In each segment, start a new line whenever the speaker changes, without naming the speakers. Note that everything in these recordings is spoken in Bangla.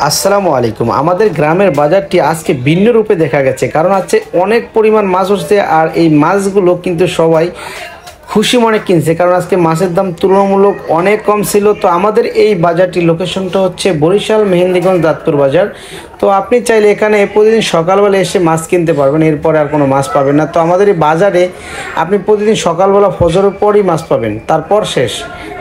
আসসালামু আলাইকুম। আমাদের গ্রামের বাজারটি আজকে ভিন্ন রূপে দেখা গেছে, কারণ আছে অনেক পরিমাণ মাছ উঠছে আর এই মাছগুলো কিন্তু সবাই খুশি মনে কিনছে, কারণ আজকে মাছের দাম তুলনামূলক অনেক কম ছিল। তো আমাদের এই বাজারটির লোকেশনটা হচ্ছে বরিশাল মেহেন্দিগঞ্জ দাঁতপুর বাজার। তো আপনি চাইলে এখানে প্রতিদিন সকালবেলা এসে মাছ কিনতে পারবেন, এরপরে আর কোনো মাছ পাবেন না। তো আমাদের এই বাজারে আপনি প্রতিদিন সকালবেলা ফজরের পরই মাছ পাবেন, তারপর শেষ।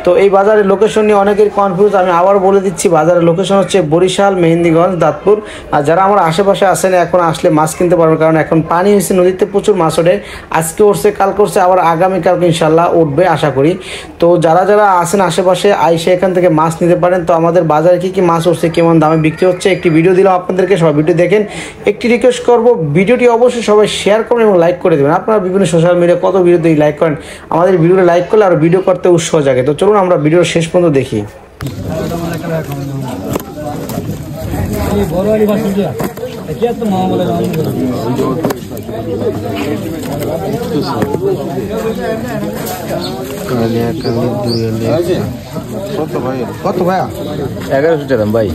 তো এই বাজারের লোকেশন নিয়ে অনেকের কনফিউজ, আমি আবার বলে দিচ্ছি, বাজারের লোকেশন হচ্ছে বরিশাল মেহেন্দিগঞ্জ দাঁতপুর। আর যারা আমার আশেপাশে আসেন এখন আসলে মাছ কিনতে পারবেন, কারণ এখন পানি হয়েছে, নদীতে প্রচুর মাছ ওঠে। আজকে উঠছে, কাল করছে, আবার আগামীকালকে ইনশাল্লাহ উঠবে আশা করি। তো যারা যারা আসেন আশেপাশে আইসে এখান থেকে মাছ নিতে পারেন। তো আমাদের বাজারে কী কী মাছ উঠছে, কেমন দামে বিক্রি হচ্ছে, একটি ভিডিও দিলাম আপনাদেরকে, সবাই ভিডিও দেখেন। একটি রিকোয়েস্ট করব, ভিডিওটি অবশ্যই সবাই শেয়ার করবেন এবং লাইক করে দেবেন। আপনারা বিভিন্ন সোশ্যাল মিডিয়া কত ভিডিওতে লাইক করেন, আমাদের ভিডিওটা লাইক করলে আর ভিডিও করতে উৎসাহ জাগে। তো চলুন আমরা ভিডিওর শেষ পর্যন্ত দেখি। কত ভাইয়া? 1100 টাকা ভাই।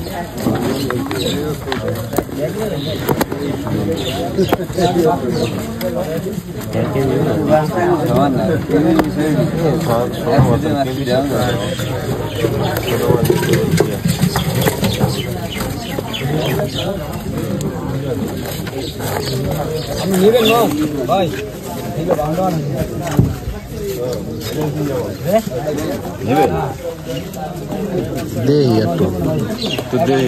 আপনি নেবেন না ভাই? নেবেন দেই একটু তো দেই।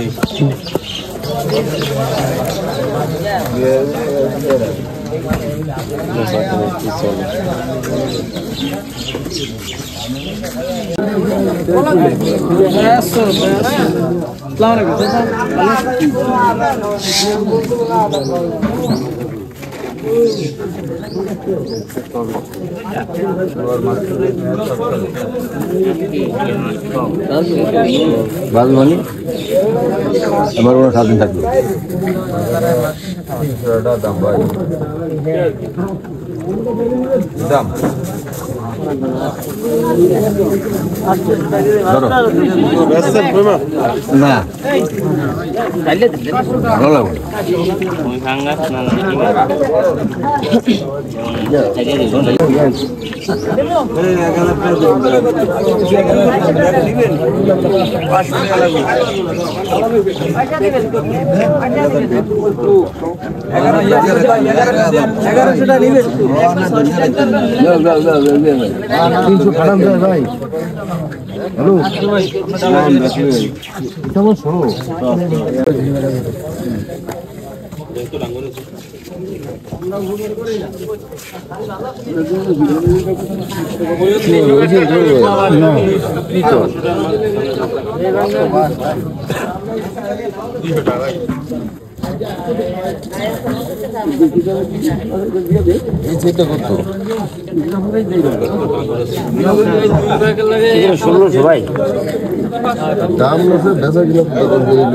বালমানি আমার কোনো স্বাধীন থাকলো দাম ভাই, দাম না ভালো লাগবে। ভাই হ্যালো, ভাই দাম বেচা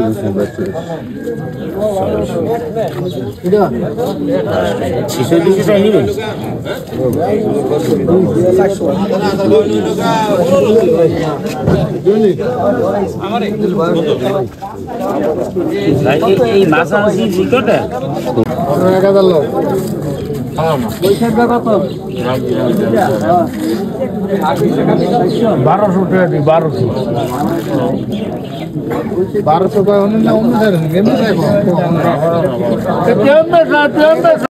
এই মাছ আনছি 1200 টাকা। 1200 অন্য